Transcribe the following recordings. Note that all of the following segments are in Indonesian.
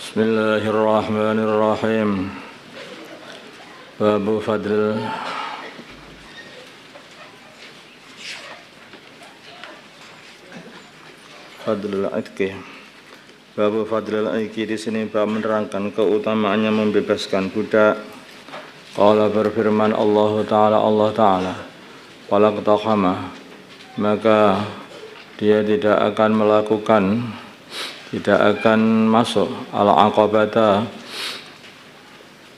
Bismillahirrahmanirrahim. Babu fadlil aiki. Babu fadlil aiki di sini bab menerangkan keutamaannya membebaskan budak. Qala berfirman Allah Ta'ala walaqtahama, maka dia tidak akan masuk al-aqabata,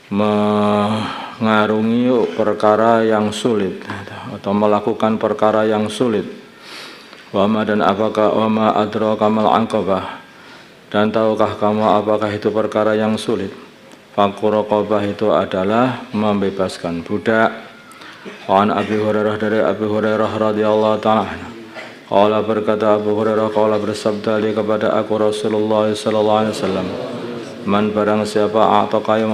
mengarungi perkara yang sulit atau melakukan perkara yang sulit. Wama dan apakah wama adraka mal aqabah, dan tahukah kamu apakah itu perkara yang sulit? Fakku raqabah itu adalah membebaskan budak. Wa an Abi Hurairah, dari Abi Hurairah radhiyallahu ta'ala, qala berkata Abu Hurairah, qala bersabda li kepada aku Rasulullah sallallahu alaihi wasallam, man barang siapa ataka yang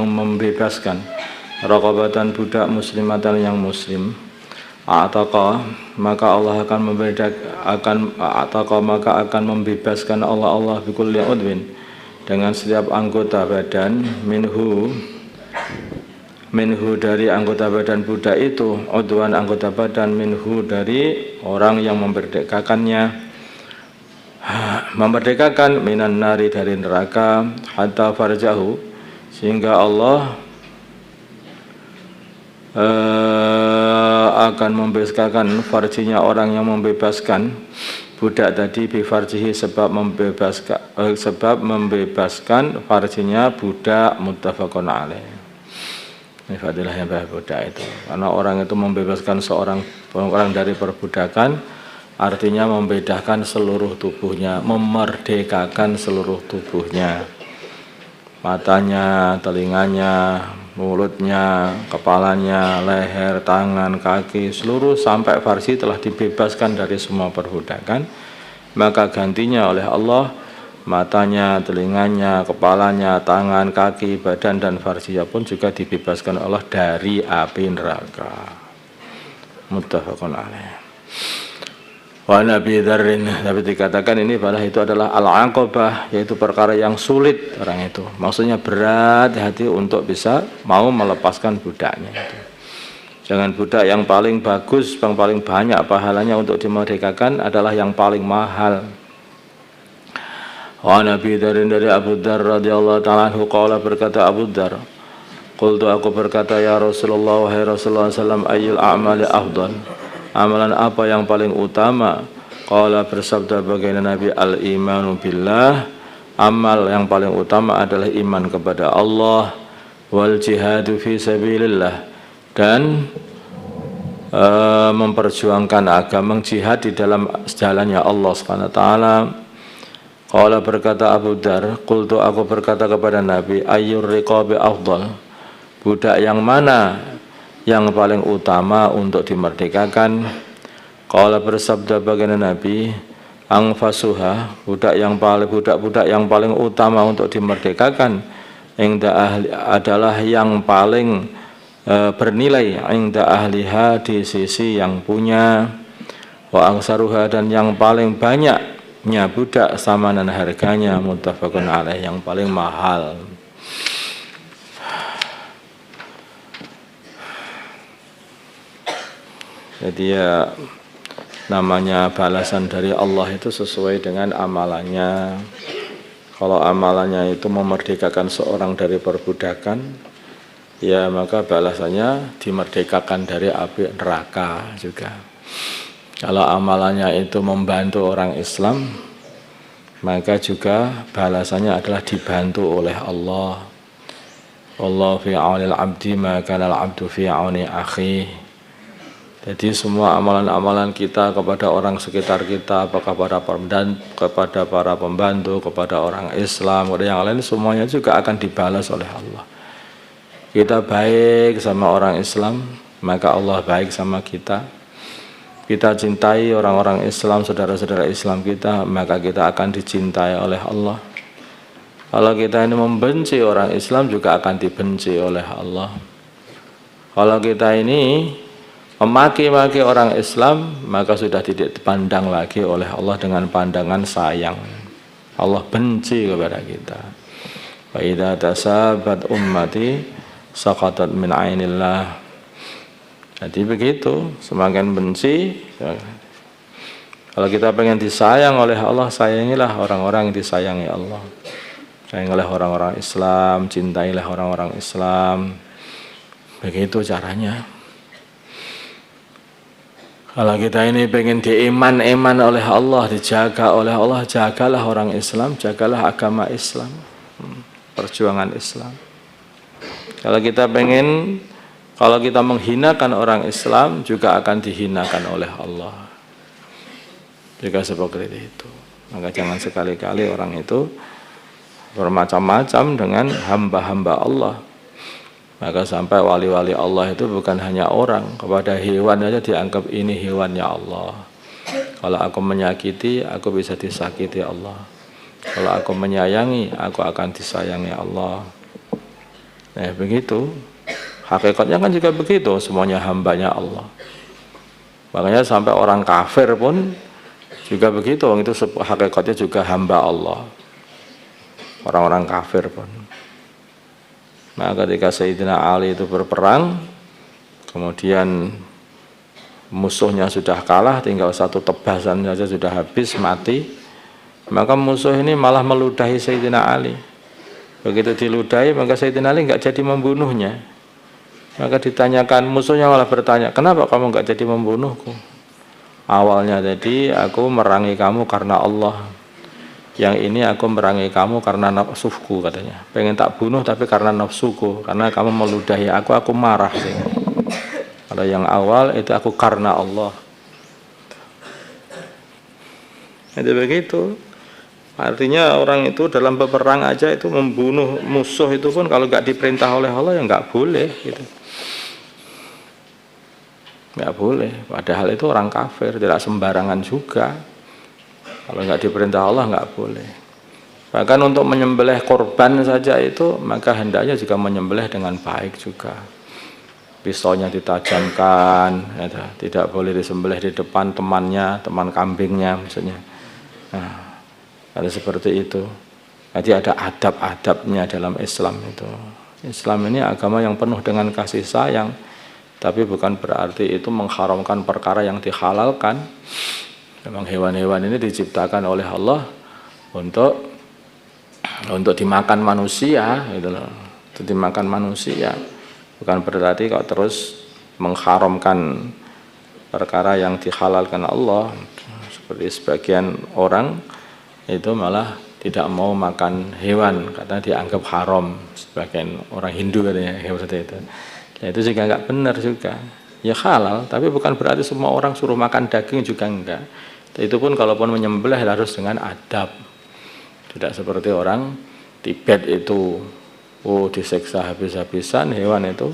membebaskan raqabatan budak muslimatan yang muslim, ataka maka Allah akan membebaskan Allah bikulli udwin, dengan setiap anggota badan, minhu dari anggota badan budak itu, udwan anggota badan, minhu dari orang yang memerdekakan minan nari dari neraka, hatta farjahu, sehingga Allah akan membebaskan farjinya orang yang membebaskan budak tadi, bi farjihi sebab membebaskan farjinya budak, muttafaqun alaih. Ini fadilah yang budak itu, karena orang itu membebaskan orang dari perbudakan, artinya membedakan seluruh tubuhnya, memerdekakan seluruh tubuhnya, matanya, telinganya, mulutnya, kepalanya, leher, tangan, kaki, seluruh sampai farji telah dibebaskan dari semua perbudakan. Maka gantinya oleh Allah, matanya, telinganya, kepalanya, tangan, kaki, badan dan farjinya pun juga dibebaskan Allah dari api neraka. Muttafaqun alaih. Wa Nabi Dzarrin, tapi dikatakan ini itu adalah al-aqabah, yaitu perkara yang sulit orang itu. Maksudnya berat hati untuk bisa mau melepaskan budaknya itu. Jangan budak yang paling bagus, yang paling banyak pahalanya untuk dimerdekakan adalah yang paling mahal. Wa Nabi Dzarrin, dari Abu Dzar radhiyallahu ta'ala anhu, qala berkata Abu Dzar, qultu aku berkata ya Rasulullah, wahai Rasulullah sallallahu alaihi wasallam, ayyul a'mali afdal, amalan apa yang paling utama? Qala bersabda baginda Nabi, al-imanu billah, amal yang paling utama adalah iman kepada Allah, wal jihadu fi sabilillah, dan memperjuangkan agama, jihad di dalam jalannya Allah Subhanahu wa taala. Qala berkata Abu Dzar, qultu aku berkata kepada Nabi, ayyur riqabi afdal, budak yang mana yang paling utama untuk dimerdekakan? Qala bersabda baginda Nabi, angfasuha, budak yang paling utama untuk dimerdekakan adalah yang paling bernilai inda ahliha, di sisi yang punya, wa angsaruha, dan yang paling banyaknya budak samanan harganya, muttafaqun alaih, yang paling mahal. Jadi ya, namanya balasan dari Allah itu sesuai dengan amalannya. Kalau amalannya itu memerdekakan seorang dari perbudakan, ya maka balasannya dimerdekakan dari api neraka juga. Kalau amalannya itu membantu orang Islam, maka juga balasannya adalah dibantu oleh Allah. Wallahu fi aunil abdi ma kana al-abdu fi auni akhihi. Jadi semua amalan-amalan kita kepada orang sekitar kita, apakah kepada para pembantu, kepada orang Islam, kepada yang lain, semuanya juga akan dibalas oleh Allah. Kita baik sama orang Islam, maka Allah baik sama kita. Kita cintai orang-orang Islam, saudara-saudara Islam kita, maka kita akan dicintai oleh Allah. Kalau kita ini membenci orang Islam, juga akan dibenci oleh Allah. Kalau kita ini memaki-maki orang Islam, maka sudah tidak dipandang lagi oleh Allah dengan pandangan sayang. Allah benci kepada kita. Wa idza tasabat ummati saqatat min ainillah. Jadi begitu, semakin benci. Kalau kita pengen disayang oleh Allah, sayangilah orang-orang yang disayangi Allah. Sayangilah orang-orang Islam, cintailah orang-orang Islam. Begitu caranya. Kalau kita ini pengen diiman-iman oleh Allah, dijaga oleh Allah, jagalah orang Islam, jagalah agama Islam, perjuangan Islam. Kalau kita menghinakan orang Islam, juga akan dihinakan oleh Allah. Juga seperti itu. Maka jangan sekali-kali orang itu bermacam-macam dengan hamba-hamba Allah. Maka sampai wali-wali Allah itu bukan hanya orang, kepada hewan saja dianggap ini hewannya Allah. Kalau aku menyakiti, aku bisa disakiti Allah. Kalau aku menyayangi, aku akan disayangi Allah. Nah begitu. Hakikatnya kan juga begitu, semuanya hambanya Allah. Makanya sampai orang kafir pun juga begitu, itu hakikatnya juga hamba Allah. Orang-orang kafir pun. Nah ketika Sayyidina Ali itu berperang, kemudian musuhnya sudah kalah, tinggal satu tebasan saja sudah habis, mati. Maka musuh ini malah meludahi Sayyidina Ali. Begitu diludahi, maka Sayyidina Ali enggak jadi membunuhnya. Maka ditanyakan, musuhnya malah bertanya, kenapa kamu enggak jadi membunuhku? Awalnya tadi aku merangi kamu karena Allah. Yang ini aku merangi kamu karena nafsuku, katanya. Pengen tak bunuh tapi karena nafsuku, karena kamu meludahi aku marah sih. Kalau yang awal itu aku karena Allah. Itu begitu. Artinya orang itu dalam peperang aja itu membunuh musuh itu pun kalau nggak diperintah oleh Allah ya nggak boleh gitu. Nggak boleh. Padahal itu orang kafir, tidak sembarangan juga. Kalau nggak diperintah Allah nggak boleh. Bahkan untuk menyembelih korban saja itu maka hendaknya juga menyembelih dengan baik juga. Pisaunya ditajamkan, ya, tidak boleh disembelih di depan temannya, teman kambingnya maksudnya. Nah, ada seperti itu. Jadi ada adab-adabnya dalam Islam itu. Islam ini agama yang penuh dengan kasih sayang, tapi bukan berarti itu mengharamkan perkara yang dihalalkan. Memang hewan-hewan ini diciptakan oleh Allah untuk dimakan manusia, gitu loh. Untuk dimakan manusia. Bukan berarti kalau terus mengharamkan perkara yang dihalalkan Allah. Seperti sebagian orang itu malah tidak mau makan hewan karena dianggap haram. Sebagian orang Hindu katanya seperti itu. Ya, itu juga enggak benar juga. Ya halal, tapi bukan berarti semua orang suruh makan daging juga enggak. Itu pun kalaupun menyembelih harus dengan adab. Tidak seperti orang Tibet itu disiksa habis-habisan hewan itu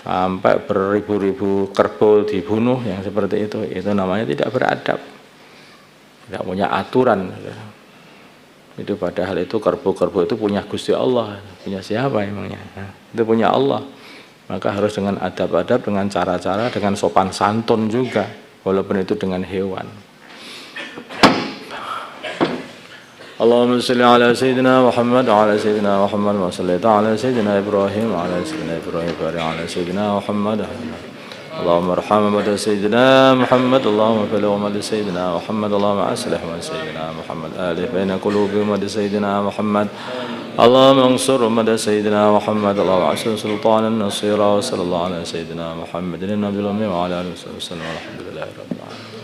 sampai beribu-ribu kerbau dibunuh yang seperti itu namanya tidak beradab, tidak punya aturan. Itu padahal itu kerbau-kerbau itu punya Gusti Allah, punya siapa emangnya? Nah, itu punya Allah. Maka harus dengan adab-adab, dengan cara-cara, dengan sopan santun juga, walaupun itu dengan hewan. Allahumma salli ala Sayyidina Muhammad wa ala Sayyidina Muhammad wa sallaita ala Sayyidina Ibrahim wa ala Sayyidina Ibrahim wa ala Sayyidina Muhammad. Allahumma arham wa Sayyidina Muhammad, Allahumma baligh wa Sayyidina Muhammad, Allahumma aslih wa Sayyidina Muhammad, alif baina qulubihim wa Sayyidina Muhammad. Allahumma ansur wa Sayyidina Muhammad, Allahumma ashr sultanan nasira wa sallallahu ala Sayyidina Muhammadin nabiyil ummi wa ala alihi wa sallam. Alhamdulillahi rabbil alamin.